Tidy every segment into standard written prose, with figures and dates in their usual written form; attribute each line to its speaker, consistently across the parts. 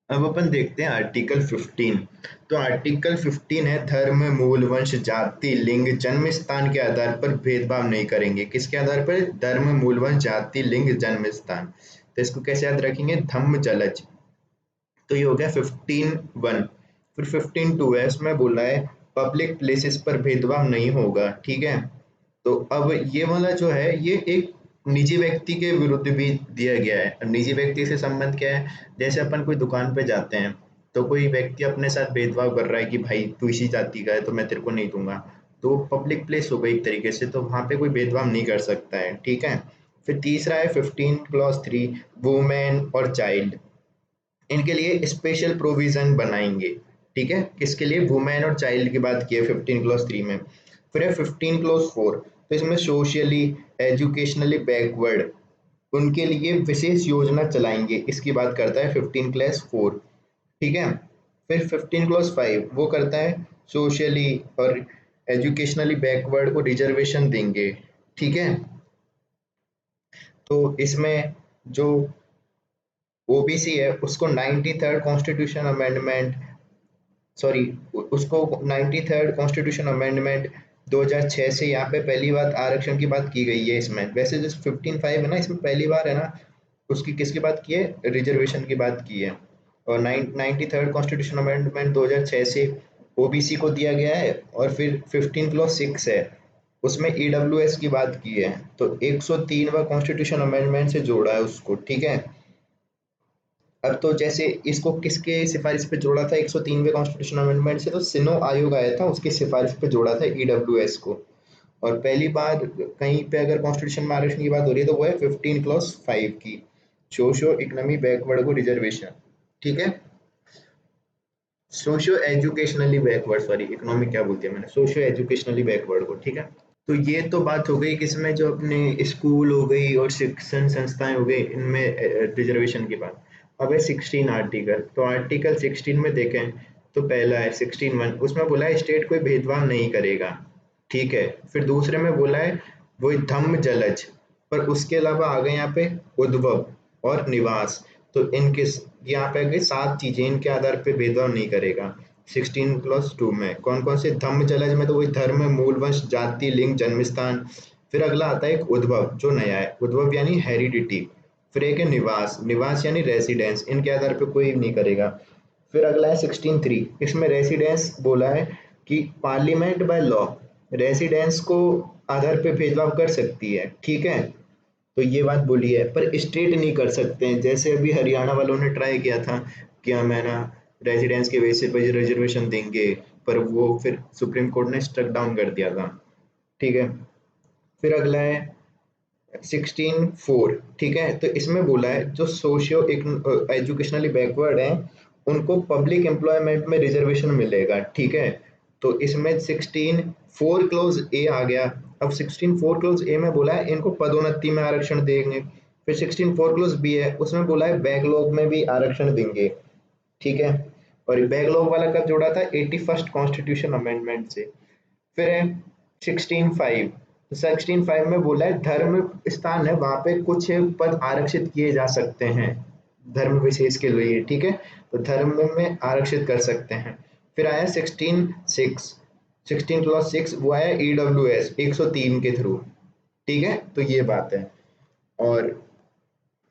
Speaker 1: अब अपन देखते हैं आर्टिकल 15। तो आर्टिकल 15 है, धर्म, मूल, वंश, जाति, लिंग, जन्म स्थान के आधार पर भेदभाव नहीं करेंगे। किसके आधार पर? धर्म, मूल, वंश, जाति, लिंग, जन्म स्थान। तो इसको कैसे याद रखेंगे? धम्म जलज। तो ये हो गया 15(1). फिर 15(2) है, इसमें बोला है पब्लिक प्लेसेस पर भेदभाव नहीं होगा। ठीक है। तो अब ये वाला जो है ये एक निजी व्यक्ति के विरुद्ध भी दिया गया है। अब निजी व्यक्ति से संबंध क्या है? जैसे अपन कोई दुकान पे जाते हैं तो कोई व्यक्ति अपने साथ भेदभाव कर रहा है कि भाई तू इसी जाति का है तो मैं तेरे को नहीं दूंगा, तो पब्लिक प्लेस हो गई एक तरीके से, तो वहां पे कोई भेदभाव नहीं कर सकता है। ठीक है। फिर तीसरा है 15 क्लॉज 3, वुमेन और चाइल्ड, इनके लिए स्पेशल प्रोविजन बनाएंगे। ठीक है, किसके लिए? वुमेन और चाइल्ड की बात की है 15 क्लॉज 3 में। फिर है 15 क्लॉज 4, तो इसमें सोशली एजुकेशनली बैकवर्ड, उनके लिए विशेष योजना चलाएंगे, इसकी बात करता है 15 क्लॉज 4। ठीक है। फिर 15 क्लॉज 5 वो करता है सोशली और एजुकेशनली बैकवर्ड को रिजर्वेशन देंगे। ठीक है। तो इसमें जो ओबीसी है उसको 93rd कॉन्स्टिट्यूशन अमेंडमेंट, सॉरी, उसको 93rd कॉन्स्टिट्यूशन अमेंडमेंट 2006 से यहाँ पे पहली बार आरक्षण की बात की गई है इसमें। वैसे जो 15(5) है ना, इसमें पहली बार है ना, उसकी किसकी बात की है? रिजर्वेशन की बात की है। और 93rd कॉन्स्टिट्यूशन अमेंडमेंट 2006 से ओबीसी को दिया गया है। और फिर 15 क्लॉज 6 है, उसमें ईडब्ल्यूएस की बात की है, तो 103वां कॉन्स्टिट्यूशन अमेंडमेंट से जोड़ा है उसको। ठीक है। अब तो जैसे इसको किसके सिफारिश पे जोड़ा था 103वें कॉन्स्टिट्यूशन अमेंडमेंट से? तो सिनो आयोग आया था, उसकी सिफारिश पे जोड़ा था ईडब्ल्यूएस को। और पहली बार कहीं पे अगर कॉन्स्टिट्यूशन में आरक्षण की बात हो रही है तो वो है 15 क्लॉज 5 की, सोशो इकोनॉमी बैकवर्ड को रिजर्वेशन। ठीक है। Socio educationally backward, sorry economic क्या बोल दिया मैंने, सोशियो एजुकेशनली बैकवर्ड को। ठीक है। तो ये तो बात हो गई किसमें, जो अपने स्कूल हो गई और शिक्षण संस्थाएं हो गई, इनमें रिजर्वेशन की बात। अब है 16 आर्टिकल। तो आर्टिकल 16 में देखें तो पहला है 16(1), उसमें बोला है स्टेट कोई भेदभाव नहीं करेगा। ठीक है। फिर दूसरे में बोला है वो धम्म जलज, पर उसके अलावा आ गए यहाँ पे उद्भव और निवास। तो इनके यहाँ पे गए 7 चीजें, इनके आधार पे भेदभाव नहीं करेगा। 16 क्लॉज 2 में कौन कौन से? धम्म जलज में तो वही धर्म, मूल, वंश, जाति, लिंग, जन्म स्थान। फिर अगला आता है एक उद्भव, जो नया है, उद्भव यानी हेरिडिटी। फिर एक है निवास, निवास यानी रेसिडेंस, इनके आधार पे कोई नहीं करेगा। फिर अगला है 16(3), इसमें रेसिडेंस बोला है कि पार्लियामेंट बाय लॉ रेसिडेंस को आधार पे भेदभाव कर सकती है। ठीक है। तो ये बात बोली है, पर स्टेट नहीं कर सकते हैं। जैसे अभी हरियाणा वालों ने ट्राई किया था कि हम है ना रेजिडेंस के बेसिस पर रिजर्वेशन देंगे, पर वो फिर सुप्रीम कोर्ट ने स्ट्रक डाउन कर दिया था। ठीक है। फिर अगला है 16(4). ठीक है। तो इसमें बोला है जो सोशियो एजुकेशनली बैकवर्ड है उनको पब्लिक एम्प्लॉयमेंट में रिजर्वेशन मिलेगा। ठीक है। तो इसमें 16(4) क्लोज ए आ गया। अब 16(4) क्लोज ए में बोला है इनको पदोन्नति में आरक्षण देंगे। फिर 16(4) क्लोज बी है, उसमें बोला है बैकलॉग में भी आरक्षण देंगे। ठीक है। और बैकलॉग वाला कब जोड़ा था? 81st कॉन्स्टिट्यूशन अमेंडमेंट से। फिर है 16(5). तो 16(5) में बोला है धर्म स्थान है वहां पे कुछ पद आरक्षित किए जा सकते हैं धर्म विशेष के लिए। ठीक है। तो धर्म में आरक्षित कर सकते हैं। फिर आया 16(6). 16 क्लॉज 6 वो आया ईडब्ल्यू एस 103 के थ्रू। ठीक है। तो ये बात है। और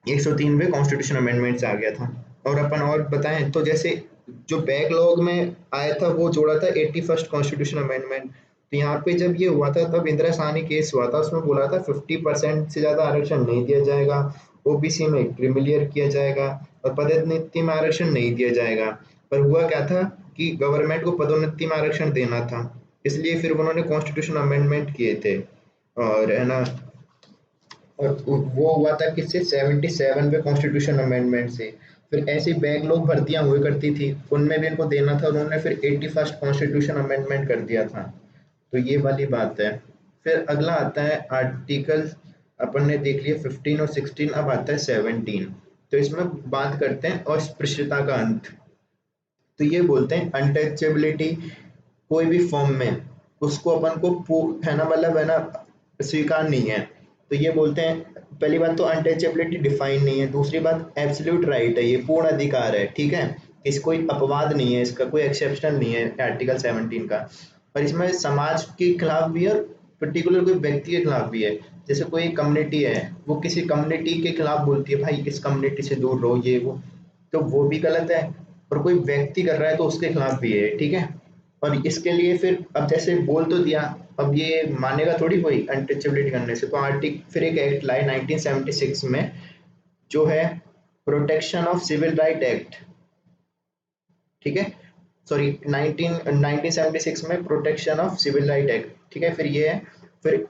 Speaker 1: 103वें कॉन्स्टिट्यूशन अमेंडमेंट से आ गया था। और अपन और बताएं तो जैसे जो बैकलॉग में आया था वो जोड़ा था 81st कॉन्स्टिट्यूशन अमेंडमेंट। तो यहाँ पे जब ये हुआ था तब इंदिरा साहनी केस हुआ था, उसमें बोला था 50% से ज्यादा आरक्षण नहीं दिया जाएगा, ओबीसी में क्रीमिलियर किया जाएगा और पदोन्नति में आरक्षण नहीं दिया जाएगा। पर हुआ क्या था कि गवर्नमेंट को पदोन्नति में आरक्षण देना था, इसलिए फिर उन्होंने कॉन्स्टिट्यूशन अमेंडमेंट किए थे। और है ना, और वो हुआ था किससे? 77वें कॉन्स्टिट्यूशन अमेंडमेंट से। फिर ऐसी बैकलॉग भर्तियां हुई करती थी, उनमें भी इनको देना था, उन्होंने फिर 81st कॉन्स्टिट्यूशन अमेंडमेंट कर दिया था। तो ये वाली बात है। फिर अगला आता है आर्टिकल, अपन ने देख लिया 15 और 16, अब आता है 17। तो इसमें बात करते हैं अस्पृश्यता का अंत। तो ये बोलते हैं अनटचेबिलिटी कोई भी फॉर्म में उसको अपन को है ना, मतलब है ना, स्वीकार नहीं है। तो ये बोलते हैं पहली बात तो अनटचेबिलिटी डिफाइन नहीं है, दूसरी बात एब्सोल्यूट राइट है, ये पूर्ण अधिकार है, ठीक है, इस कोई अपवाद नहीं है, इसका कोई एक्सेप्शनल नहीं है आर्टिकल 17 का। और इसमें समाज के खिलाफ भी है और पर्टिकुलर कोई व्यक्ति के खिलाफ भी है। जैसे कोई कम्युनिटी है, वो किसी कम्युनिटी के खिलाफ बोलती है भाई इस कम्युनिटी से दूर रहो ये वो, तो वो भी गलत है। और कोई व्यक्ति कर रहा है तो उसके खिलाफ भी है, ठीक है। और इसके लिए फिर अब जैसे बोल तो दिया, अब ये मानेगा थोड़ी कोई अनटचेबिलिटी करने से, तो फिर एक एक्ट लाए 1976 में, जो है protection of civil right act, ठीक है, सॉरी 1976 में protection of civil right act, ठीक है। फिर ये है, फिर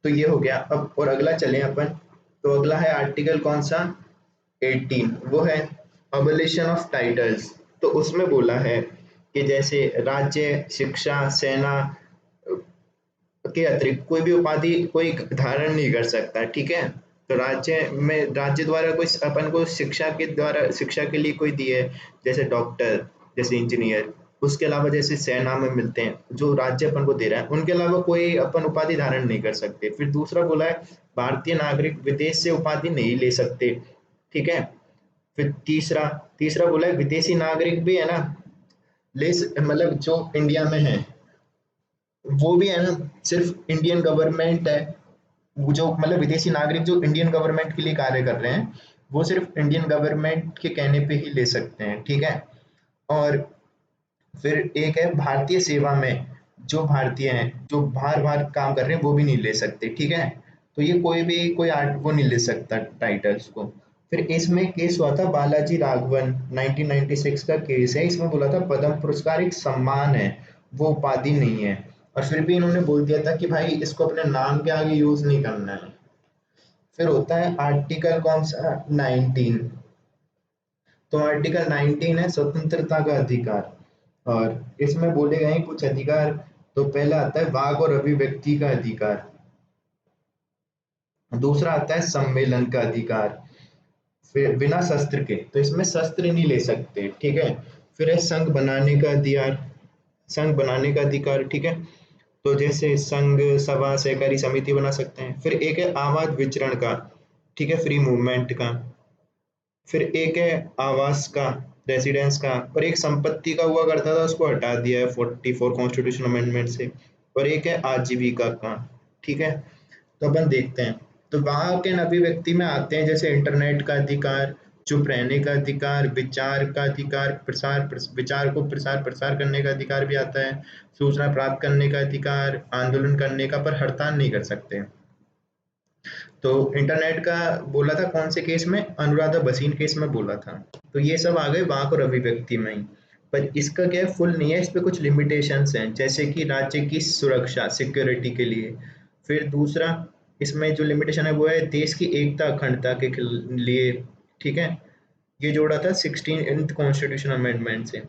Speaker 1: तो ये हो गया। अब और अगला चले अपन, तो अगला है आर्टिकल कौन सा, 18, वो है अबलिशन ऑफ टाइटल्स। तो उसमें बोला है कि जैसे राज्य, शिक्षा, सेना के अतिरिक्त कोई भी उपाधि कोई धारण नहीं कर सकता, ठीक है। तो राज्य में राज्य द्वारा कोई अपन को शिक्षा के द्वारा शिक्षा के लिए कोई दिए, जैसे डॉक्टर, जैसे इंजीनियर, उसके अलावा जैसे सेना में मिलते हैं जो राज्य अपन को दे रहा है, उनके अलावा कोई अपन उपाधि धारण नहीं कर सकते। फिर दूसरा बोला है भारतीय नागरिक विदेश से उपाधि नहीं ले सकते, ठीक है। फिर तीसरा तीसरा बोला है विदेशी नागरिक भी है ना, मतलब जो इंडिया में है वो भी है ना, सिर्फ इंडियन गवर्नमेंट है, वो जो मतलब विदेशी नागरिक जो इंडियन गवर्नमेंट के लिए कार्य कर रहे हैं, वो सिर्फ इंडियन गवर्नमेंट के कहने पे ही ले सकते हैं, ठीक है। और फिर एक है भारतीय सेवा में जो भारतीय हैं जो बाहर बाहर काम कर रहे हैं वो भी नहीं ले सकते, ठीक है। तो ये कोई भी कोई आर्ट वो नहीं ले सकता टाइटल्स को। फिर इसमें केस हुआ था बालाजी राघवन, 1996 का केस है, इसमें बोला था पद्म पुरस्कार एक सम्मान है, वो उपाधि नहीं है। और फिर भी इन्होंने बोल दिया था कि भाई इसको अपने नाम के आगे यूज नहीं करना है। फिर होता है आर्टिकल कौन सा, 19। तो आर्टिकल 19 है स्वतंत्रता का अधिकार, और इसमें बोले गए हैं कुछ अधिकार। तो पहला आता है वाक और अभिव्यक्ति का अधिकार, दूसरा आता है सम्मेलन का अधिकार, फिर बिना शस्त्र के, तो इसमें शस्त्र नहीं ले सकते, ठीक है। फिर है संघ बनाने का अधिकार, संघ बनाने का अधिकार, ठीक है। तो जैसे संघ, सभा, सहकारी समिति बना सकते हैं। फिर एक है आवाज विचरण का, ठीक है, फ्री मूवमेंट का। फिर एक है आवास का, रेसिडेंस का। और एक संपत्ति का हुआ करता था, उसको हटा दिया है 44 कॉन्स्टिट्यूशन अमेंडमेंट से। और एक है आजीविका का, ठीक है। तो अपन देखते हैं, तो वहाँ के अभिव्यक्ति में आते हैं जैसे इंटरनेट का अधिकार, चुप रहने का अधिकार, विचार का अधिकार, विचार को प्रसार प्रसार करने का अधिकार भी आता है, सूचना प्राप्त करने का अधिकार, आंदोलन करने का, पर हड़ताल नहीं कर सकते। तो इंटरनेट का बोला था कौन से केस में, अनुराधा भसीन केस में बोला था। तो ये सब आ गए वाक और अभिव्यक्ति में ही। पर इसका क्या है, फुल नहीं है, इस पे कुछ लिमिटेशंस हैं, जैसे कि राज्य की सुरक्षा, सिक्योरिटी के लिए। फिर दूसरा इसमें जो लिमिटेशन है वो है देश की एकता अखंडता के लिए, ठीक है। ये जोड़ा था 16th कॉन्स्टिट्यूशन अमेंडमेंट से।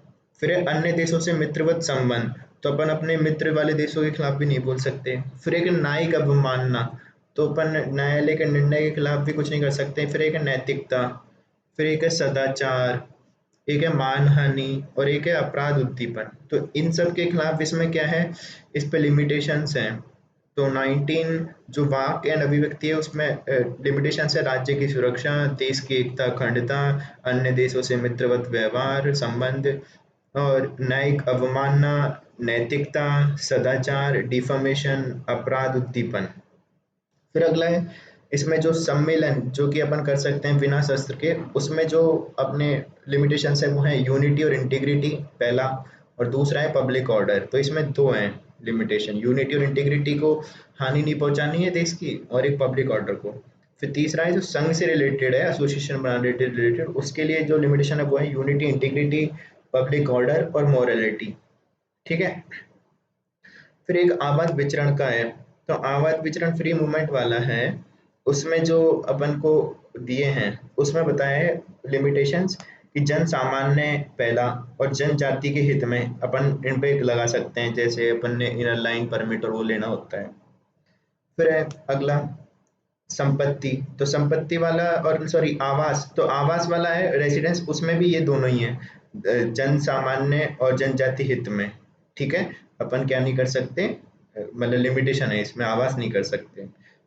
Speaker 1: फिर है अन्य देशों से मित्रवत संबंध, तो अपन अपने मित्र वाले देशों के खिलाफ भी नहीं बोल सकते। फिर एक न्यायिक अवमानना, तो अपन न्यायालय के निर्णय के खिलाफ भी कुछ नहीं कर सकते। फिर एक है नैतिकता, फिर एक है सदाचार, एक है मानहानि, और एक है अपराध उद्दीपन। तो इन सब के खिलाफ इसमें क्या है, इस पे लिमिटेशंस हैं। तो 19 जो वाक एंड अभिव्यक्ति है उसमें लिमिटेशन है राज्य की सुरक्षा, देश की एकता अखंडता, अन्य देशों से मित्रवत व्यवहार संबंध, और न्यायिक अवमानना, नैतिकता, सदाचार, डिफामेशन, अपराध उद्दीपन। फिर अगला है इसमें जो सम्मेलन जो कि अपन कर सकते हैं बिना शस्त्र के, उसमें जो अपने लिमिटेशंस है वो है यूनिटी और इंटीग्रिटी पहला, और दूसरा है पब्लिक ऑर्डर। तो इसमें दो हैं लिमिटेशन, यूनिटी और इंटीग्रिटी को हानि नहीं पहुंचानी है देश की, और एक पब्लिक ऑर्डर को। फिर तीसरा है जो संघ से रिलेटेड है, एसोसिएशन बनाने रिलेटेड, उसके लिए जो लिमिटेशन है वो है यूनिटी, इंटीग्रिटी, पब्लिक ऑर्डर और मोरलिटी, ठीक है। फिर एक आवाज विचरण का है, तो आवाज विचरण फ्री मूवमेंट वाला है, उसमें जो अपन को दिए हैं उसमें बताया है लिमिटेशंस कि जन सामान्य पहला, और जनजाति के हित में अपन इन पे लगा सकते हैं, जैसे अपन ने इनर लाइन परमिट और वो लेना होता है। फिर है अगला संपत्ति, तो संपत्ति वाला और सॉरी आवास, तो आवास वाला है रेसिडेंस, उसमें भी ये दोनों ही है, जन सामान्य और जनजाति हित में, ठीक है। अपन क्या नहीं कर सकते, मतलब लिमिटेशन है इसमें, आवास नहीं कर सकते।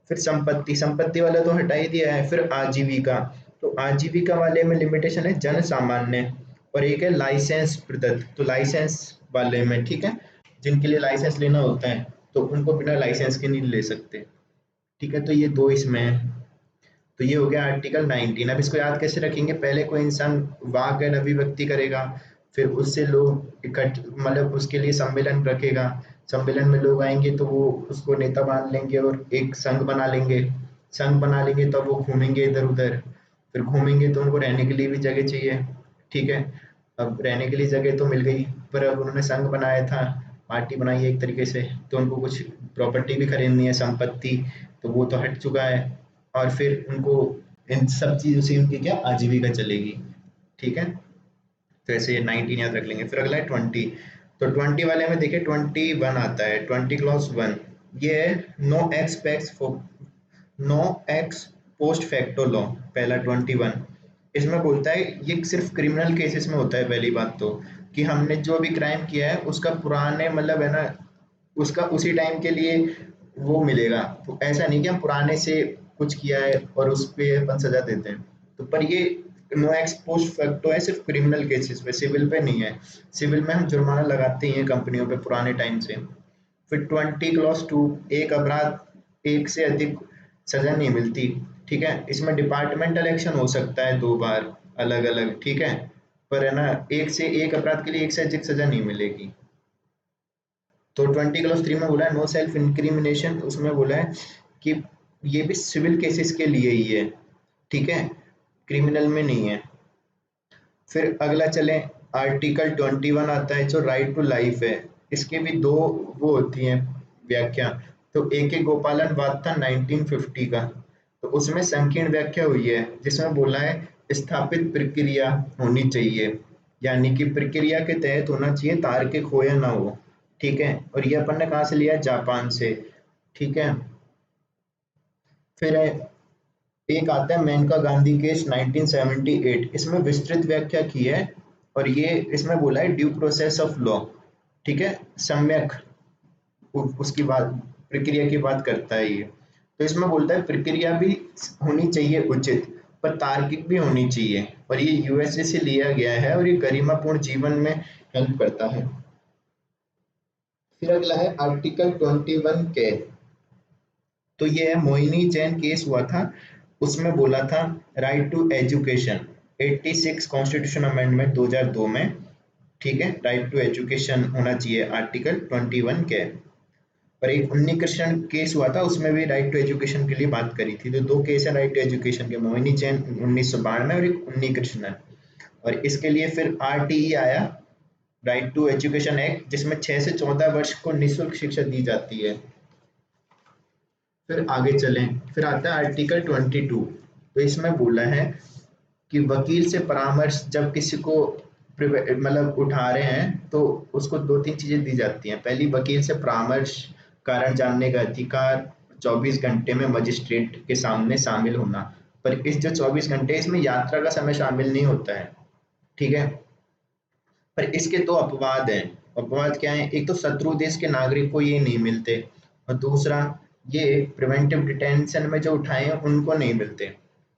Speaker 1: फिर संपत्ति, संपत्ति वाला तो हटा ही दिया है। फिर आजीविका, तो आजीविका वाले में लिमिटेशन है जन सामान्य, और एक है लाइसेंस प्रदत्त, तो लाइसेंस वाले में ठीक है, जिनके लिए लाइसेंस लेना होता है तो उनको बिना लाइसेंस के नहीं ले सकते। ठीक है, तो ये दो इसमें है। तो ये हो गया आर्टिकल 19। अब इसको याद कैसे रखेंगे, पहले कोई इंसान वाक एंड अभिव्यक्ति करेगा, फिर उससे लोग इकट्ठ मतलब उसके लिए सम्मेलन रखेगा, सम्मेलन में लोग आएंगे तो वो उसको नेता मान लेंगे और एक संघ बना लेंगे, संघ बना लेंगे तो अब वो घूमेंगे इधर उधर, फिर घूमेंगे तो उनको रहने के लिए भी जगह चाहिए। ठीक है, अब रहने के लिए जगह तो मिल गई, पर अब उन्होंने संघ बनाया था, पार्टी बनाई है एक तरीके से, तो उनको कुछ प्रॉपर्टी भी खरीदनी है, संपत्ति, तो वो तो हट चुका है। और फिर उनको इन सब चीज़ों से उनकी क्या आजीविका चलेगी। ठीक है, तो ऐसे ये 19 याद रख लेंगे। फिर अगला है 20, तो 20 वाले में देखिए 21 आता है, 20 क्लॉज 1, ये है no expects no ex post facto law, पहला 21। इसमें बोलता है ये सिर्फ क्रिमिनल केसेस में होता है, पहली बात तो कि हमने जो भी क्राइम किया है उसका पुराने मतलब है ना, उसका उसी टाइम के लिए वो मिलेगा, तो ऐसा नहीं कि हम पुराने से कुछ किया है और उस पे अपन सजा देते हैं। तो पर ये नो एक्स पोस्ट फैक्टो है सिर्फ क्रिमिनल केसेस पे, सिविल पे नहीं है। सिविल में हम जुर्माना लगाते ही हैं कंपनियों पे पुराने टाइम से। फिर 20 क्लॉज 2, एक अपराध एक से अधिक सजा नहीं मिलती। ठीक है, इसमें डिपार्टमेंटल एक्शन हो सकता है 2 बार अलग अलग, ठीक है, पर है ना एक से एक अपराध के लिए एक से अधिक सजा नहीं मिलेगी। तो 20 क्लॉज 3 में बोला है नो सेल्फ इंक्रिमिनेशन, उसमें बोला है कि ये भी सिविल केसेस के लिए ही है, ठीक है, क्रिमिनल में नहीं है। फिर अगला चले, आर्टिकल 21 आता है जो राइट टू लाइफ है, इसके भी दो वो होती हैं व्याख्या। तो एक एक गोपालन वाद था 1950 का, तो उसमें संकीर्ण व्याख्या हुई है जिसमें बोला है स्थापित प्रक्रिया होनी चाहिए, यानी कि प्रक्रिया के तहत होना चाहिए, तार्किक हो या ना हो। ठीक है, और ये अपन ने कहाँ से लिया, जापान से। ठीक है, फिर एक आता है मेनका गांधी केस 1978, इसमें विस्तृत व्याख्या की है, और ये इसमें बोला है ड्यू प्रोसेस ऑफ लॉ। ठीक है, सम्यक उसकी बात, प्रक्रिया की बात करता है ये। तो इसमें बोलता है प्रक्रिया भी होनी चाहिए उचित, पर तार्किक भी होनी चाहिए, और ये यूएसए से लिया गया है और ये गरिमापूर्ण जीवन में हेल्प करता है। फिर अगला है आर्टिकल 21 के, तो ये है मोहिनी जैन केस हुआ था, उसमें बोला था right to education, 86 constitution amendment 2002 में। ठीक है, राइट टू एजुकेशन होना चाहिए आर्टिकल 21 के। और एक उन्नी कृष्णन केस हुआ था, उसमें भी राइट टू एजुकेशन के लिए बात करी थी। तो दो केस है राइट टू एजुकेशन के, मोहिनी जैन 1992 और एक उन्नी कृष्णन। और इसके लिए फिर आरटीई आया, राइट टू एजुकेशन एक्ट, जिसमें 6 से 14 वर्ष को निःशुल्क शिक्षा दी जाती है। फिर आगे चलें, फिर आता है आर्टिकल 22, तो इसमें बोला है कि वकील से परामर्श जब किसी को मतलब उठा रहे हैं तो उसको दो तीन चीजें दी जाती हैं। पहली, वकील से परामर्श, कारण जानने का अधिकार, 24 घंटे में मजिस्ट्रेट के सामने शामिल होना। पर इस जो 24 घंटे, इसमें यात्रा का समय शामिल नहीं होता है। ठीक है, पर इसके दो अपवाद हैं। अपवाद क्या है, एक तो शत्रु देश के नागरिक को ये नहीं मिलते, और दूसरा ये प्रिवेंटिव डिटेंशन में जो उठाए हैं उनको नहीं मिलते।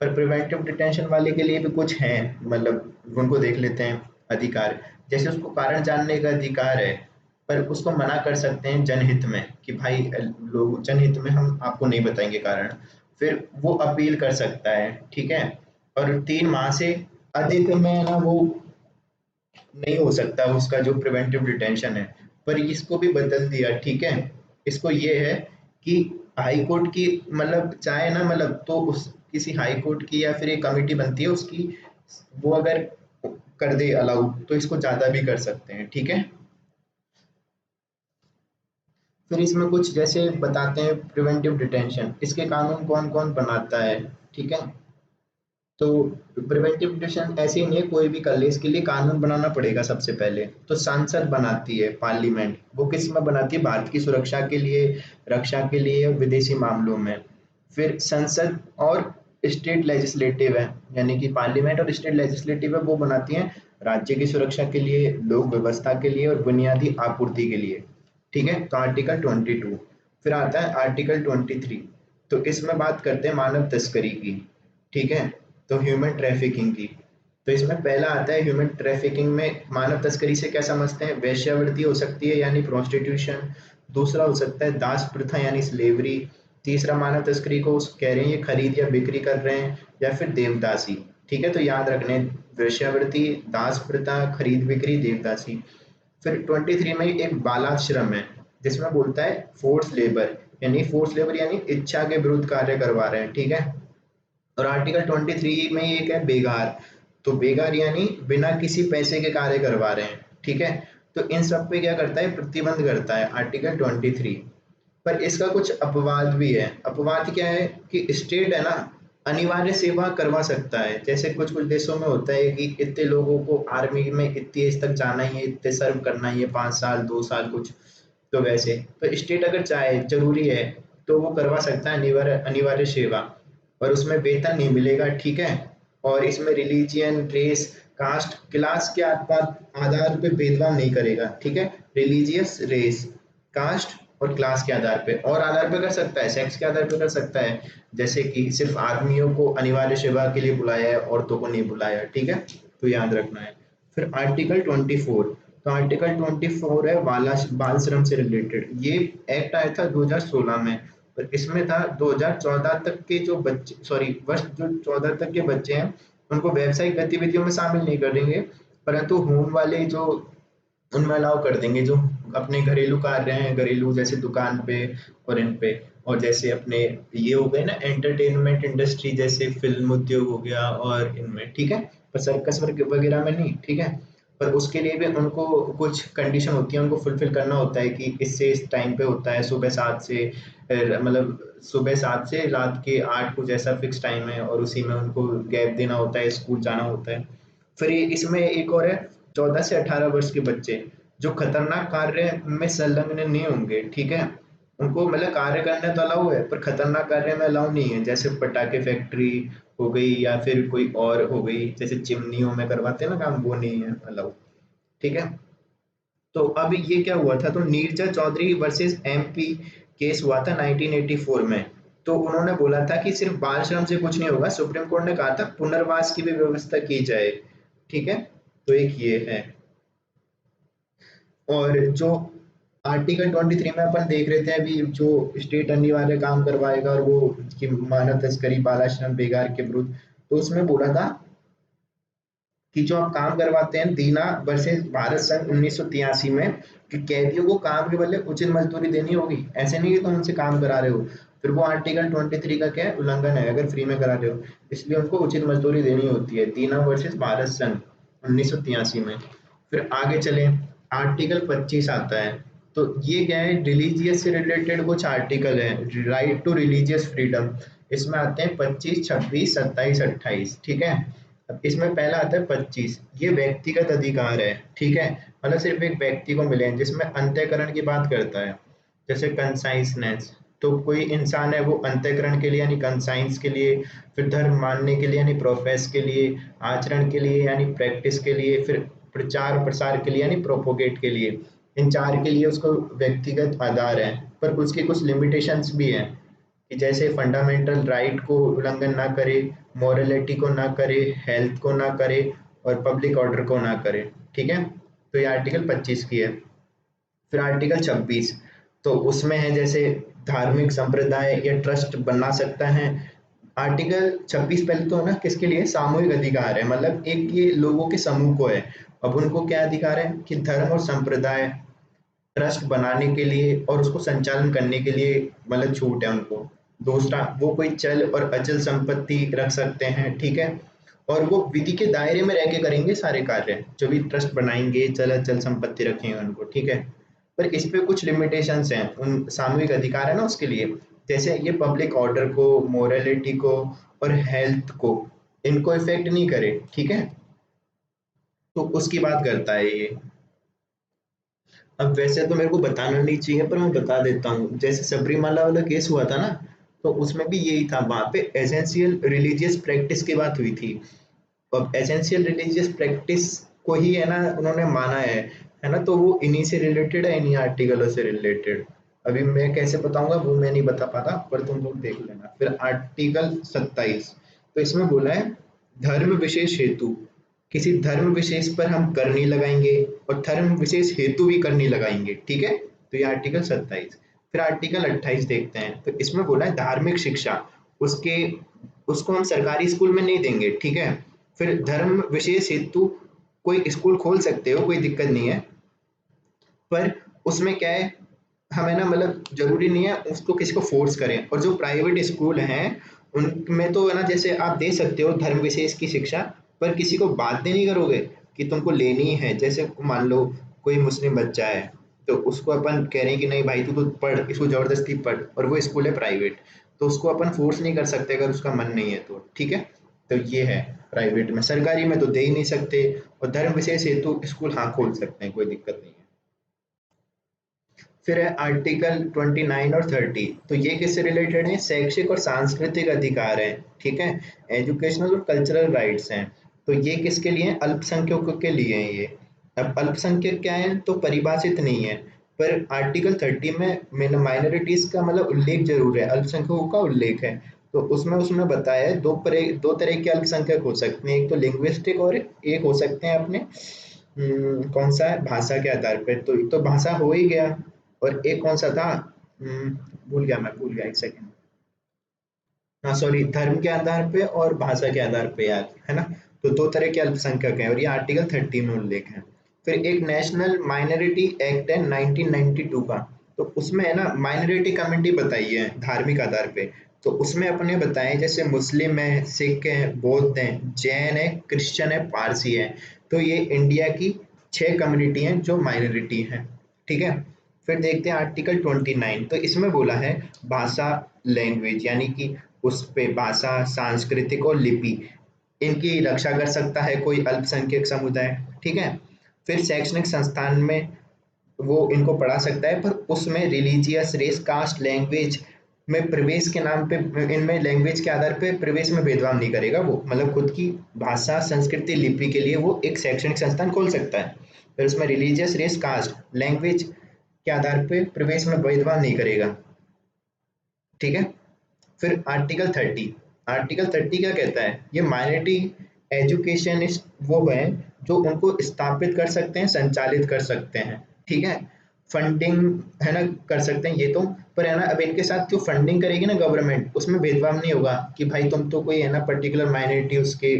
Speaker 1: पर प्रिवेंटिव डिटेंशन वाले के लिए भी कुछ हैं, मतलब उनको देख लेते हैं अधिकार। जैसे उसको कारण जानने का अधिकार है, पर उसको मना कर सकते हैं जनहित में कि भाई लोग जनहित में हम आपको नहीं बताएंगे कारण, फिर वो अपील कर सकता है। ठीक है, और 3 माह से अधिक में ना वो नहीं हो सकता उसका जो प्रिवेंटिव डिटेंशन है। पर इसको भी बदल दिया। ठीक है, इसको ये है कि हाई कोर्ट की मतलब चाहे ना, मतलब तो उस किसी हाई कोर्ट की या फिर एक कमेटी बनती है उसकी, वो अगर कर दे अलाउ तो इसको ज्यादा भी कर सकते हैं। ठीक है, फिर इसमें कुछ जैसे बताते हैं प्रिवेंटिव डिटेंशन, इसके कानून कौन कौन बनाता है। ठीक है, तो प्रिवेंटिव डिटेंशन ऐसे ही नहीं है, कोई भी कर ले, इसके लिए कानून बनाना पड़ेगा सबसे पहले। तो संसद बनाती है, पार्लियामेंट, वो किस में बनाती है, भारत की सुरक्षा के लिए, रक्षा के लिए, विदेशी मामलों में। फिर संसद और स्टेट लेजिस्लेटिव है, यानी कि पार्लियामेंट और स्टेट लेजिस्लेटिव है, वो बनाती हैं राज्य की सुरक्षा के लिए, लोक व्यवस्था के लिए और बुनियादी आपूर्ति के लिए। ठीक है, तो आर्टिकल 22। फिर आता है आर्टिकल 23, तो इसमें बात करते हैं मानव तस्करी की, ठीक है, तो ह्यूमन ट्रैफिकिंग की। तो इसमें पहला आता है ह्यूमन ट्रैफिकिंग में मानव तस्करी से क्या समझते हैं, वेश्यावृत्ति हो सकती है यानी प्रोस्टिट्यूशन, दूसरा हो सकता है दास प्रथा यानी स्लेवरी, तीसरा मानव तस्करी को कह रहे हैं ये खरीद या बिक्री कर रहे हैं, या फिर देवदासी। ठीक है, तो याद रखने वेश्यावृत्ति, दास प्रथा, खरीद बिक्री, देवदासी। फिर 23 में एक बालाश्रम है जिसमें बोलता है फोर्स लेबर, यानी फोर्स लेबर यानी इच्छा के विरुद्ध कार्य करवा रहे हैं, ठीक है। और आर्टिकल 23 में एक है बेगार, तो बेगार यानी बिना किसी पैसे के कार्य करवा रहे हैं, ठीक है। तो इन सब पे क्या करता है, प्रतिबंध करता है आर्टिकल 23। पर इसका कुछ अपवाद भी है। अपवाद क्या है कि स्टेट है ना अनिवार्य सेवा करवा सकता है, जैसे कुछ कुछ देशों में होता है कि इतने लोगों को आर्मी में इतनी एज तक जाना ही है, इतने सर्व करना ही है, 5 साल 2 साल कुछ। तो वैसे तो स्टेट अगर चाहे जरूरी है तो वो करवा सकता है अनिवार्य अनिवार्य सेवा, और उसमें वेतन नहीं मिलेगा, ठीक है। और इसमें रिलीजियन, रेस, कास्ट, क्लास के आधार पे भेदभाव नहीं करेगा, ठीक है। रिलीजियस, रेस, कास्ट और क्लास के आधार पे, और आधार पे कर सकता है, सेक्स के आधार पे कर सकता है, जैसे कि सिर्फ आदमियों को अनिवार्य सेवा के लिए बुलाया है, औरतों को नहीं बुलाया, ठीक है। तो याद रखना है। फिर आर्टिकल 24, तो आर्टिकल 24 है बाल श्रम से रिलेटेड। ये एक्ट आया था 2016 में, पर इसमें था 2014 तक के जो बच्चे, सॉरी वर्ष जो 14 तक के बच्चे हैं उनको व्यावसायिक गतिविधियों में शामिल नहीं कर देंगे, परंतु होम वाले जो उनमें अलाउ कर देंगे, जो अपने घरेलू कार्य हैं, घरेलू जैसे दुकान पे और इन पे, और जैसे अपने ये हो गए ना एंटरटेनमेंट इंडस्ट्री, जैसे फिल्म उद्योग हो गया और इनमें, ठीक है। पर सर्कस वर्ग वगैरह में नहीं, ठीक है। पर उसके लिए भी उनको कुछ कंडीशन होती है, उनको फुलफिल करना होता है कि इससे इस टाइम पे होता है, सुबह 7 से मतलब सुबह 7 से रात के 8 कुछ ऐसा फिक्स टाइम है, और उसी में उनको गैप देना होता है, स्कूल जाना होता है। फिर इसमें एक और है 14 से 18 वर्ष के बच्चे जो खतरनाक कार्य में संलग्न नहीं होंगे, ठीक है। उनको मतलब कार्य करने तो अलाउ है, पर खतरनाक कार्य में अलाउ नहीं है, जैसे पटाखे फैक्ट्री हो गई या फिर कोई और हो गई, जैसे चिमनियों में करवाते हैं ना काम, वो नहीं है अलाउ, ठीक है। तो अब ये क्या हुआ था, तो Neerja Chaudhary versus MP case हुआ था 1984 में। तो उन्होंने बोला था कि सिर्फ बाल श्रम से कुछ नहीं होगा, सुप्रीम कोर्ट ने कहा था पुनर्वास की भी व्यवस्था की जाए, ठीक है। तो एक ये है। और जो आर्टिकल 23 में अपन देख रहे थे अभी, जो स्टेट अनिवार्य काम करवाएगा और वो कि मानव तस्करी, बालाश्रम, बेगार के विरुद्ध, तो उसमें बोला था कि जो आप काम करवाते हैं, दीना वर्सेस भारत संघ 1983 में, कि कैदियों को काम के बदले उचित मजदूरी देनी होगी, ऐसे नहीं कि तुम उनसे काम करा रहे हो। फिर वो आर्टिकल 23 का क्या है, उल्लंघन है अगर फ्री में करा रहे हो, इसलिए उनको उचित मजदूरी देनी होती है, दीना वर्सेस भारत संघ 1983 में। फिर आगे चले, आर्टिकल 25 आता है। तो ये क्या है, रिलीजियस से रिलेटेड कुछ आर्टिकल है, राइट टू रिलीजियस फ्रीडम। इसमें आते हैं 25, 26, 27, 28, ठीक है। अब इसमें पहला आता है 25, ये व्यक्तिगत अधिकार है, ठीक है। मतलब सिर्फ एक व्यक्ति को मिले हैं, जिसमें अंतःकरण की बात करता है, जैसे कंसाइंसनेस। तो कोई इंसान है वो अंतःकरण के लिए यानी कंसाइंस के लिए, फिर धर्म मानने के लिए यानी प्रोफेस के लिए, आचरण के लिए यानी प्रैक्टिस के लिए, फिर प्रचार प्रसार के लिए यानी प्रोपोगेट के लिए, इन चार के लिए उसको व्यक्तिगत आधार है। पर उसकी कुछ लिमिटेशंस भी हैं, कि जैसे फंडामेंटल राइट को उल्लंघन ना करे, मॉरलिटी को ना करे, हेल्थ को ना करे, और पब्लिक ऑर्डर को ना करे, ठीक है। तो ये आर्टिकल 25 की है। फिर आर्टिकल 26, तो उसमें है जैसे धार्मिक संप्रदाय या ट्रस्ट बना सकता है। आर्टिकल 26 पहले तो ना किसके लिए, सामूहिक अधिकार है, मतलब एक ये लोगों के समूह को है। अब उनको क्या अधिकार है कि धर्म और संप्रदाय ट्रस्ट बनाने के लिए और उसको संचालन करने के लिए मतलब छूट है उनको। दूसरा, वो कोई चल और अचल संपत्ति रख सकते हैं, ठीक है। और वो विधि के दायरे में रह के करेंगे सारे कार्य, जो भी ट्रस्ट बनाएंगे, चल अचल संपत्ति रखेंगे उनको, ठीक है। पर इस पे कुछ लिमिटेशंस हैं, उन सामूहिक अधिकार है ना उसके लिए, जैसे ये पब्लिक ऑर्डर को, मोरालिटी को और हेल्थ को, इनको इफेक्ट नहीं करे, ठीक है। तो उसकी बात करता है ये। अब वैसे तो मेरे को बताना नहीं चाहिए, पर मैं बता देता हूँ, जैसे सबरीमाला वाला केस हुआ था ना, तो उसमें भी यही था, वहां पे एसेंशियल रिलीजियस प्रैक्टिस की बात हुई थी। अब एसेंशियल रिलीजियस प्रैक्टिस को ही है ना उन्होंने माना है ना, तो वो इन्हीं से रिलेटेड है, इन्हीं आर्टिकलों से रिलेटेड। अभी मैं कैसे बताऊंगा वो मैं नहीं बता पाता, पर तुम लोग देख लेना। फिर आर्टिकल 27, तो इसमें बोला है धर्म विशेष हेतु, किसी धर्म विशेष पर हम कर नहीं लगाएंगे और धर्म विशेष हेतु भी कर नहीं लगाएंगे, ठीक है। तो ये आर्टिकल 27। फिर आर्टिकल 28 देखते हैं, तो इसमें बोला है धार्मिक शिक्षा उसके उसको हम सरकारी स्कूल में नहीं देंगे, ठीक है। फिर धर्म विशेष हेतु कोई स्कूल खोल सकते हो, कोई दिक्कत नहीं है, पर उसमें क्या है, हमें ना मतलब जरूरी नहीं है उसको किसी को फोर्स करें। और जो प्राइवेट स्कूल हैं उनमें तो है ना, जैसे आप दे सकते हो धर्म विशेष की शिक्षा, पर किसी को बाध्य नहीं करोगे कि तुमको लेनी है। जैसे मान लो कोई मुस्लिम बच्चा है, तो उसको अपन कह रहे हैं कि नहीं भाई तू तो पढ़, इसको जबरदस्ती पढ़, और वो स्कूल है प्राइवेट, तो उसको अपन फोर्स नहीं कर सकते अगर उसका मन नहीं है तो, ठीक है। तो ये है प्राइवेट में, सरकारी में तो दे ही नहीं सकते। और धर्म विशेष हेतु स्कूल हाँ खोल सकते हैं, कोई दिक्कत नहीं है। फिर है आर्टिकल 29 और 30, तो ये किससे रिलेटेड है, शैक्षिक और सांस्कृतिक अधिकार है, ठीक है। एजुकेशनल और कल्चरल राइट्स हैं। तो ये किसके लिए हैं, अल्पसंख्यकों के लिए हैं ये। अब अल्पसंख्यक क्या है तो परिभाषित नहीं है, पर आर्टिकल 30 में माइनॉरिटीज का मतलब उल्लेख जरूर है, अल्पसंख्यकों का उल्लेख है। तो उसमें उसने बताया है दो तरह के अल्पसंख्यक हो सकते हैं, एक तो लिंग्विस्टिक और एक हो सकते हैं अपने कौन सा है भाषा के आधार पर। तो एक तो भाषा हो ही गया, और एक कौन सा था, हम्म, भूल गया एक सेकंड। हाँ सॉरी, धर्म के आधार पे और भाषा के आधार पे यार, है ना। तो दो तरह के अल्पसंख्यक हैं और ये आर्टिकल 30 में उल्लेख है। फिर एक नेशनल माइनॉरिटी एक्ट है 1992 का, तो उसमें है ना माइनॉरिटी कम्युनिटी बताई है धार्मिक आधार पे। तो उसमें अपने बताए जैसे मुस्लिम है, सिख है, बौद्ध है, जैन है, क्रिश्चियन है, पारसी है। तो ये इंडिया की 6 कम्युनिटी हैं जो माइनॉरिटी हैं, ठीक है। फिर देखते हैं आर्टिकल 29, तो इसमें बोला है भाषा, लैंग्वेज यानी कि उस पे भाषा, सांस्कृतिक और लिपि, इनकी रक्षा कर सकता है कोई अल्पसंख्यक समुदाय, ठीक है। फिर शैक्षणिक संस्थान में वो इनको पढ़ा सकता है, पर उसमें रिलीजियस, रेस, कास्ट, लैंग्वेज में प्रवेश के नाम पे, इनमें लैंग्वेज के आधार पे प्रवेश में भेदभाव नहीं करेगा वो, मतलब खुद की भाषा, संस्कृति, लिपि के लिए वो एक शैक्षणिक संस्थान खोल सकता है। फिर उसमें रिलीजियस, रेस, कास्ट, लैंग्वेज के आधार पे प्रवेश में भेदभाव नहीं करेगा, ठीक है। फिर आर्टिकल 30 क्या कहता है, ये माइनॉरिटी एजुकेशनिस्ट वो हैं जो उनको स्थापित कर सकते हैं, संचालित कर सकते हैं, ठीक है। फंडिंग है ना कर सकते हैं ये तो, पर है ना अब इनके साथ जो फंडिंग करेगी ना गवर्नमेंट, उसमें भेदभाव नहीं होगा कि भाई तुम तो कोई है ना पर्टिकुलर माइनॉरिटी उसके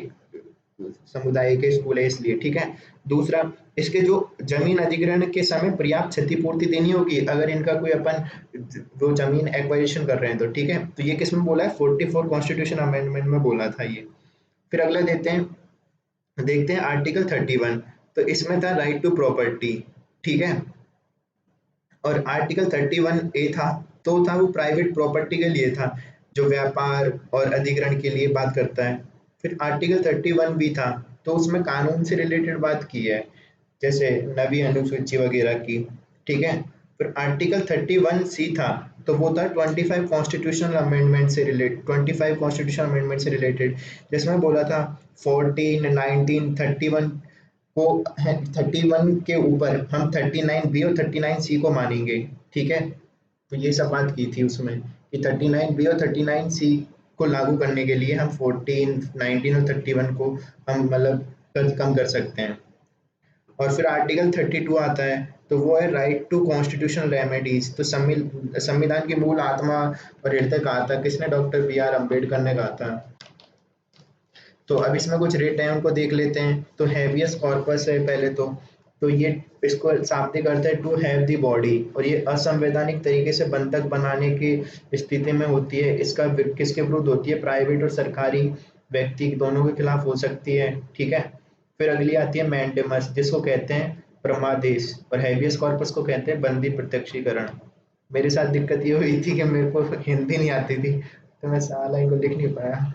Speaker 1: समुदाय के स्कूल है इसलिए, ठीक है। दूसरा, इसके जो जमीन अधिग्रहण के समय पर्याप्त क्षतिपूर्ति देनी होगी अगर इनका कोई अपन वो जमीन एक्वाजिशन कर रहे हैं तो, ठीक है। तो ये किस में बोला है, 44 कॉन्स्टिट्यूशन अमेंडमेंट में बोला था ये। फिर अगला देखते हैं आर्टिकल 31, तो इसमें था राइट टू प्रॉपर्टी, ठीक है। और आर्टिकल 31A था, तो था वो प्राइवेट प्रॉपर्टी के लिए था, जो व्यापार और अधिग्रहण के लिए बात करता है। फिर आर्टिकल 31B था, तो उसमें कानून से रिलेटेड बात की है, जैसे नवी अनुसूची वगैरह की, ठीक है। फिर आर्टिकल 31C था, तो वो था 25 कॉन्स्टिट्यूशन अमेंडमेंट से रिलेटेड, जिसमें बोला था 14, 19, 31 को, 31 के ऊपर हम 39B और 39C को मानेंगे, ठीक है। तो ये सब बात की थी उसमें कि 39B और 39C को लागू करने के लिए हम 14, 19 और 31 को हम मतलब कम कर सकते हैं। और फिर आर्टिकल 32 आता है, तो वो है राइट टू कॉन्स्टिट्यूशनल रेमेडीज। तो संविधान की मूल आत्मा और हृदय कहा था किसने, डॉक्टर B.R. अम्बेडकर ने कहा था। तो अब इसमें कुछ रेट हैं उनको देख लेते हैं। तो हैवियस कॉर्पस है पहले तो ये इसको शाब्दिक अर्थ है टू हैव द बॉडी, और ये असंवैधानिक तरीके से बंधक बनाने की स्थिति में होती है। इसका किसके विरुद्ध होती है, प्राइवेट और सरकारी व्यक्ति दोनों के खिलाफ हो सकती है, ठीक है। फिर अगली आती है मैंडेमस, जिसको कहते हैं परमादेश, और हैवियस कॉर्पस को कहते हैं बंदी प्रत्यक्षीकरण। मेरे साथ दिक्कत ये हुई थी कि मेरे को हिंदी नहीं आती थी, तो मैं साला इनको लिख नहीं पाया।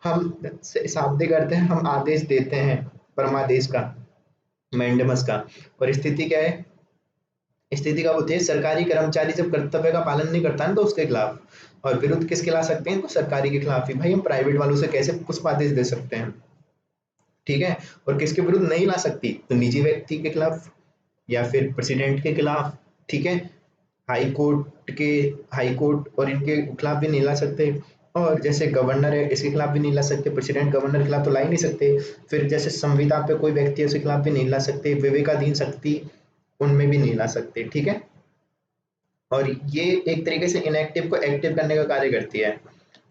Speaker 1: हम शाब्दिक करते हैं, हम आदेश देते हैं परमादेश का, मैंडेमस का। और स्थिति क्या है, स्थिति कब होती है, सरकारी कर्मचारी जब कर्तव्य का पालन नहीं करता है तो उसके खिलाफ। और विरुद्ध किसके ला सकते हैं, तो सरकारी के खिलाफ ही। भाई हम प्राइवेट वालों से कैसे पुष्प आदेश दे सकते हैं, ठीक है। और किसके विरुद्ध नहीं ला सकती, तो निजी व्यक्ति के खिलाफ या फिर प्रेसिडेंट के खिलाफ, ठीक है। के हाई कोर्ट और इनके खिलाफ भी नहीं ला सकते, और जैसे गवर्नर है इसके खिलाफ भी नहीं ला सकते, प्रेसिडेंट गवर्नर के खिलाफ तो ला ही नहीं सकते। फिर जैसे संविदा पे कोई व्यक्ति है उसके खिलाफ भी नहीं ला सकते, विवेकाधीन शक्ति उनमें भी नहीं ला सकते, ठीक है। और ये एक तरीके से इनएक्टिव को एक्टिव करने का कार्य करती है।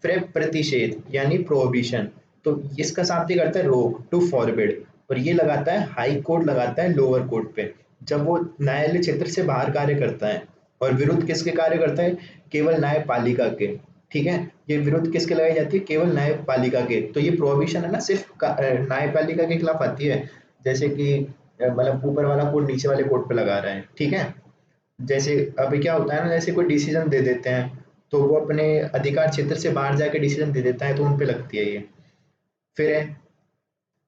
Speaker 1: फिर है प्रतिषेध यानी प्रोहिबिशन, तो इसका शाब्दिक अर्थ है रोक, टू फॉरबिड, और ये लगाता है हाई कोर्ट, लगाता है लोअर कोर्ट पे जब वो न्यायालय क्षेत्र से बाहर कार्य करता है। और विरुद्ध किसके कार्य करता है? केवल न्यायपालिका के, ठीक है। ये विरुद्ध किसके लगाई जाती है? केवल न्यायपालिका के। तो ये प्रोहिबिशन है ना, सिर्फ न्यायपालिका के खिलाफ आती है, जैसे कि मतलब ऊपर वाला कोर्ट नीचे वाले कोर्ट पे लगा रहा है, ठीक है। जैसे अभी क्या होता है ना, जैसे कोई डिसीजन दे देते हैं तो वो अपने अधिकार क्षेत्र से बाहर जाके डिसीजन दे देता है, तो उन पे लगती है ये। फिर है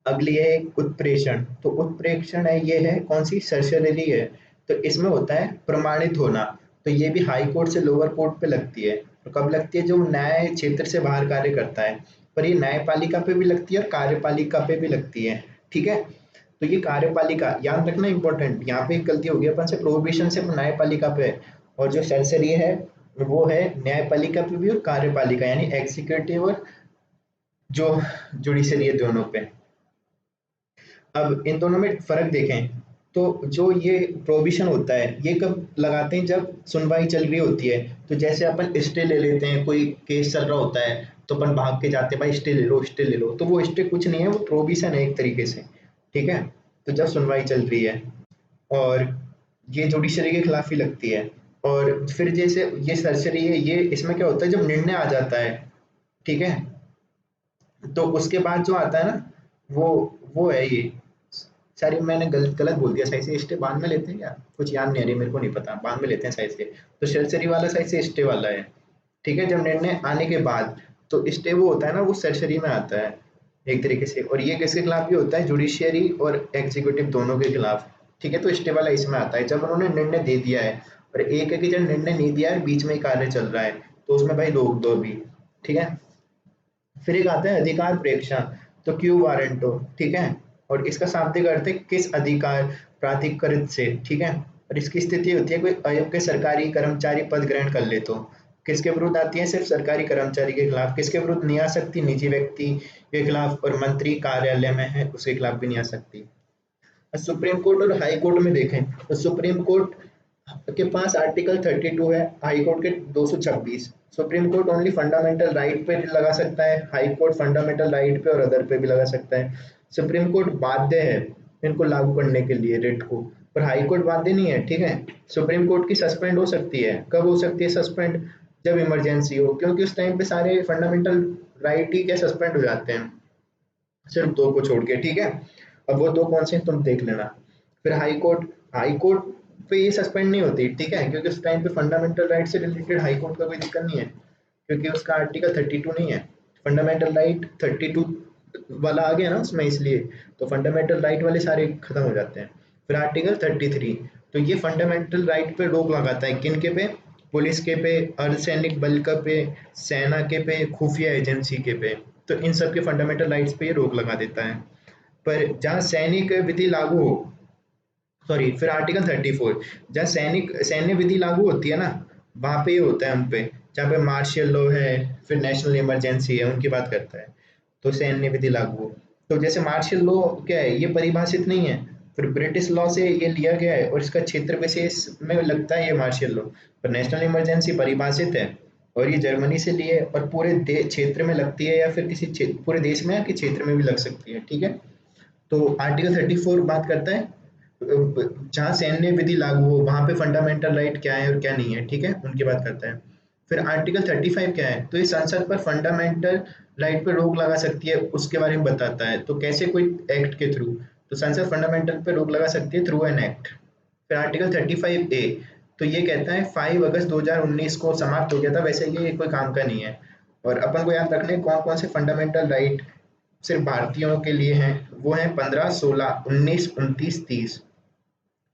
Speaker 1: अगली है उत्प्रेषण, तो उत्प्रेषण है, ये है कौन सी? सरसरी है। तो इसमें होता है प्रमाणित होना, तो ये भी हाई कोर्ट से लोअर कोर्ट पे लगती है। तो कब लगती है? जो न्याय क्षेत्र से बाहर कार्य करता है। पर ये न्यायपालिका पे भी लगती है और कार्यपालिका पे भी लगती है, ठीक है। तो ये कार्यपालिका याद रखना इंपॉर्टेंट, यहाँ पे एक गलती हो गई अपन से, प्रोहिबिशन सिर्फ न्यायपालिका पे है, और जो सरसरी है वो है न्यायपालिका पे भी और कार्यपालिका यानी एग्जीक्यूटिव और जो जुडिशरी है दोनों पे। अब इन दोनों में फर्क देखें, तो जो ये प्रोहिबिशन होता है ये कब लगाते हैं? जब सुनवाई चल रही होती है। तो जैसे अपन स्टे ले लेते हैं, कोई केस चल रहा होता है तो अपन भाग के जाते हैं, भाई स्टे ले लो, स्टे ले लो, तो वो स्टे कुछ नहीं है, वो प्रोहिबिशन है एक तरीके से, ठीक है। तो जब सुनवाई चल रही है, और ये जुडिशरी के खिलाफ ही लगती है। और फिर जैसे ये सरसरी है, ये इसमें क्या होता है? जब निर्णय आ जाता है, ठीक है, तो उसके बाद जो आता है ना, वो वो है ये। सॉरी मैंने गलत गलत बोल दिया, सही से स्टे बाद में लेते हैं क्या? कुछ याद नहीं आ रही मेरे को, नहीं पता, बाद में लेते हैं सही से। तो सरसरी वाला सही से स्टे वाला है, ठीक है। जब निर्णय आने के बाद, तो स्टे वो होता है ना, वो सरसरी में आता है एक तरीके से। और ये किसके खिलाफ भी होता है? जुडिशियरी और एग्जीक्यूटिव दोनों के खिलाफ, ठीक है। तो स्टे वाला इसमें आता है जब उन्होंने निर्णय दे दिया है, और एक है कि जब निर्णय नहीं दिया है, बीच में ही कार्य चल रहा है, तो उसमें भाई रोक दो भी, ठीक है। फिर एक आता है अधिकार प्रेक्षा, तो क्यू वारंटो, ठीक है। और इसका शाब्दिक अर्थ है किस अधिकार प्राधिकृत से, ठीक है। और इसकी स्थिति होती है कोई अयोग्य सरकारी कर्मचारी पद ग्रहण कर ले तो किसके विरुद्ध आती है? सिर्फ सरकारी कर्मचारी के खिलाफ। किसके विरुद्ध नहीं आ सकती? निजी व्यक्ति के खिलाफ, और मंत्री कार्यालय में है उसके खिलाफ भी नहीं आ सकती। सुप्रीम कोर्ट और हाई कोर्ट में देखें, तो सुप्रीम कोर्ट के पास आर्टिकल 32 है, हाई कोर्ट के 226। Supreme court only fundamental right पे लगा सकता है, हाई कोर्ट फंडामेंटल राइट पे और अदर पे भी लगा सकता है। सुप्रीम कोर्ट बाध्य है इनको लागू करने के लिए, रिट को, पर हाई कोर्ट बाध्य नहीं है, ठीक है। सुप्रीम कोर्ट की सस्पेंड हो सकती है, कब हो सकती है सस्पेंड? जब इमरजेंसी हो, क्योंकि उस टाइम पे सारे फंडामेंटल राइट ही क्या सस्पेंड हो जाते हैं, सिर्फ दो को छोड़ के, ठीक है। अब वो दो कौन से हैं तुम देख लेना। फिर हाई कोर्ट पे ये सस्पेंड नहीं होती, ठीक है, क्योंकि उस टाइम पे फंडामेंटल राइट से रिलेटेड हाई कोर्ट का कोई दिक्कत नहीं है, क्योंकि उसका आर्टिकल 32 नहीं है। फंडामेंटल राइट 32 वाला आ गया ना उसमें, इसलिए तो फंडामेंटल राइट वाले सारे खत्म हो जाते हैं। फिर आर्टिकल 33, तो ये फंडामेंटल राइट पे रोक लगाता है, किन के पे? पुलिस के पे, अर्धसैनिक बल का पे, सेना के पे, खुफिया एजेंसी के पे। तो इन सब के फंडामेंटल राइट्स पे ये रोक लगा देता है। पर जहाँ सैनिक विधि लागू हो, सॉरी, फिर आर्टिकल 34, जहाँ सैन्य विधि लागू होती है ना, वहां पे ये होता है उन पे, जहाँ पे मार्शियल लॉ है, फिर नेशनल इमरजेंसी है, उनकी बात करता है। तो सैन्य विधि लागू हो, तो जैसे मार्शियल लॉ क्या है, ये परिभाषित नहीं है, फिर ब्रिटिश लॉ से ये लिया गया है और इसका क्षेत्र विशेष में लगता है ये मार्शियल लॉ। पर नेशनल इमरजेंसी परिभाषित है, और ये जर्मनी से लिए, और पूरे क्षेत्र में लगती है, या फिर किसी पूरे देश में या कि क्षेत्र में भी लग सकती है, ठीक है। तो आर्टिकल 34 बात करता है जहाँ सैन्य विधि लागू हो वहां पे फंडामेंटल राइट क्या है और क्या नहीं है, ठीक है, उनकी बात करता है। फिर आर्टिकल 35 क्या है? तो ये संसद पर फंडामेंटल राइट पर रोक लगा सकती है, उसके बारे में बताता है। तो कैसे? कोई एक्ट के थ्रू, तो संसद फंडामेंटल पे रोक लगा सकती है थ्रू एन एक्ट। फिर आर्टिकल 35A, तो ये कहता है 5 अगस्त 2019 को समाप्त हो गया था, वैसे ये कोई काम का नहीं है। और अपन को याद रखने कौन कौन से फंडामेंटल राइट सिर्फ भारतीयों के लिए हैं, वो हैं 15, 16, 19, 29, 30,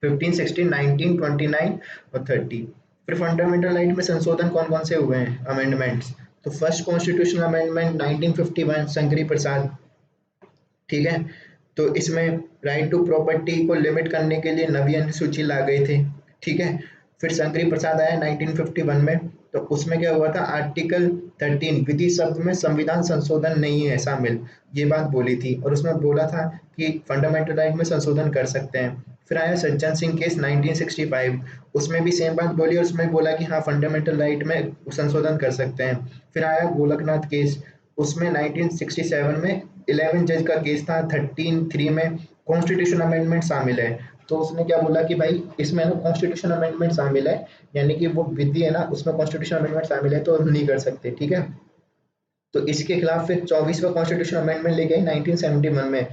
Speaker 1: 15, 16, 19, 29 और 30। फिर फंडामेंटल राइट में संशोधन कौन कौन से हुए हैं, अमेंडमेंट्स? तो फर्स्ट कॉन्स्टिट्यूशनल अमेंडमेंट 1951 शंकरी प्रसाद, ठीक है। तो इसमें राइट टू प्रॉपर्टी को लिमिट करने के लिए नवी अनुसूची ला गए थे, ठीक है। फिर शंकरी प्रसाद आया 1951 में, तो उसमें क्या हुआ था, आर्टिकल 13 विधि शब्द में संविधान संशोधन नहीं है शामिल, ये बात बोली थी, और उसमें बोला था कि फंडामेंटल राइट में संशोधन कर सकते हैं। फिर आया सज्जन सिंह केस 1965, उसमें भी सेम बात बोली और उसमें बोला कि हाँ फंडामेंटल राइट में संशोधन कर सकते हैं। फिर आया गोलकनाथ केस, उसमें 1967 में 11 जज का केस था, 13(3) में कॉन्स्टिट्यूशन अमेंडमेंट शामिल है। तो उसने क्या बोला कि भाई इसमें ना कॉन्स्टिट्यूशन अमेंडमेंट शामिल है, यानी कि वो विधि है ना उसमें कॉन्स्टिट्यूशन अमेंडमेंट शामिल है, तो हम नहीं कर सकते, ठीक है। तो इसके खिलाफ फिर 24वां कॉन्स्टिट्यूशन अमेंडमेंट लेके आई 1971 में,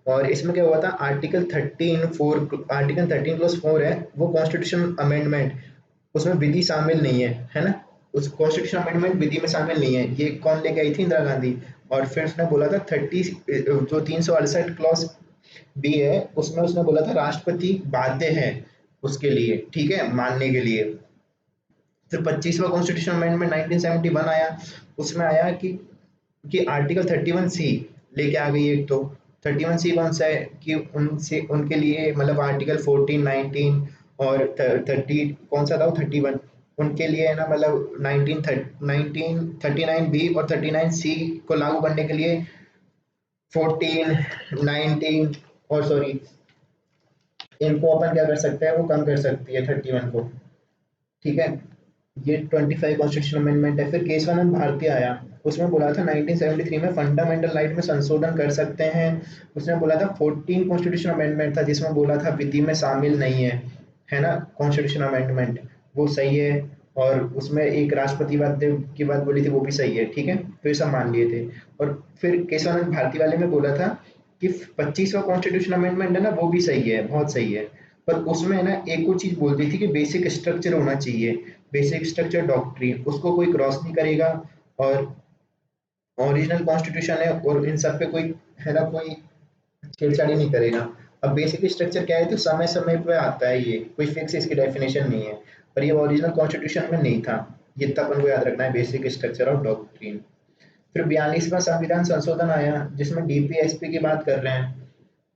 Speaker 1: और इसमें क्या हुआ था, आर्टिकल 13 क्लॉज 4 है वो कॉन्स्टिट्यूशन अमेंडमेंट, उसमें विधि शामिल नहीं है ना, उस कॉन्स्टिट्यूशन अमेंडमेंट विधि में शामिल नहीं है, ये कौन लेके आई थी, इंदिरा गांधी। और फिर उसने बोला था 30 जो 368 क्लॉज बी है उसमें उसने बोला था राष्ट्रपति बाध्य है उसके लिए, ठीक है, मानने के लिए। फिर 25वां कॉन्स्टिट्यूशन अमेंडमेंट 1971 आया, उसमें आया कि आर्टिकल 31C लेके आ गई एक, तो 31C कौन सा है कि उनसे उनके लिए मतलब आर्टिकल 14, 19 और 30 कौन सा था वो 31, उनके लिए है ना, मतलब 1939 बी और 39C को लागू करने के लिए 14, 19 और सॉरी इनको अपन क्या कर सकते हैं, वो कम कर सकती है 31 को, ठीक है। ये 25 कॉन्स्टिट्यूशन अमेंडमेंट है। फिर केशवानंद भारती आया, उसमें बोला था 1973 में फंडामेंटल राइट में संशोधन कर सकते हैं। उसने बोला था 14 कॉन्स्टिट्यूशन अमेंडमेंट था जिसमें बोला था विधि में शामिल नहीं है ना कॉन्स्टिट्यूशन अमेंडमेंट, वो सही है। और उसमें एक राष्ट्रपति वाद की बात बोली थी, वो भी सही है, ठीक है, तो ये सब मान लिए थे। और फिर केशवानंद भारती वाले में बोला था कि 25वां कॉन्स्टिट्यूशन अमेंडमेंट है ना वो भी सही है, बहुत सही है, पर उसमें ना एक और चीज बोलती थी कि बेसिक स्ट्रक्चर होना चाहिए, बेसिक स्ट्रक्चर डॉक्ट्रिन उसको कोई क्रॉस नहीं करेगा, और ओरिजिनल कॉन्स्टिट्यूशन है और इन सब पे कोई है ना कोई छेड़छाड़ी नहीं करेगा। अब बेसिक स्ट्रक्चर क्या है, तो समय समय पे आता है, ये कोई फिक्स इसकी डेफिनेशन नहीं है, पर ये ओरिजिनल कॉन्स्टिट्यूशन में नहीं था, ये तब अपन को याद रखना है, बेसिक स्ट्रक्चर ऑफ डॉक्ट्रिन। फिर 42वां संविधान संशोधन आया जिसमें डीपीएसपी की बात कर रहे हैं,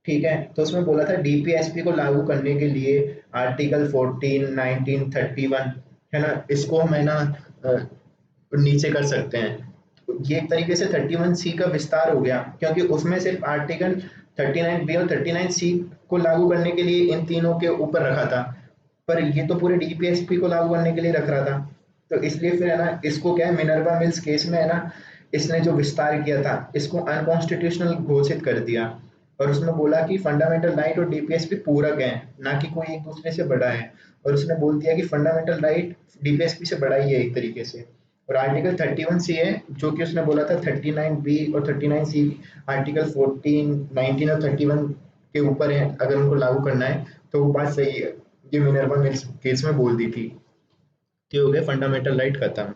Speaker 1: ठीक है, तो उसमें बोला था डीपीएसपी को लागू करने के लिए आर्टिकल 14, 19, 31 है ना, इसको हम है ना नीचे कर सकते हैं। तो ये एक तरीके से 31C का विस्तार हो गया, क्योंकि उसमें सिर्फ आर्टिकल 39B और 39C को लागू करने के लिए इन तीनों के ऊपर रखा था, पर ये तो पूरे डीपीएसपी को लागू करने के लिए रख रहा था। तो इसलिए फिर है ना इसको क्या है, मिनर्वा मिल्स केस में है ना इसने जो विस्तार किया था इसको अनकॉन्स्टिट्यूशनल घोषित कर दिया, और उसने बोला कि फंडामेंटल राइट और डीपीएसपी पूरक हैं, ना कि कोई एक दूसरे से बड़ा है। और उसने बोल दिया कि फंडामेंटल राइट डीपीएसपी से बड़ा ही है एक तरीके से। और आर्टिकल 31C है जो कि उसने बोला था 39B और 39C आर्टिकल 14, 19 और 31 के ऊपर है, अगर उनको लागू करना है तो वो बात सही है, ये मिनर्वा मिल्स केस में बोल दी थी। तो हो गया फंडामेंटल राइट खत्म।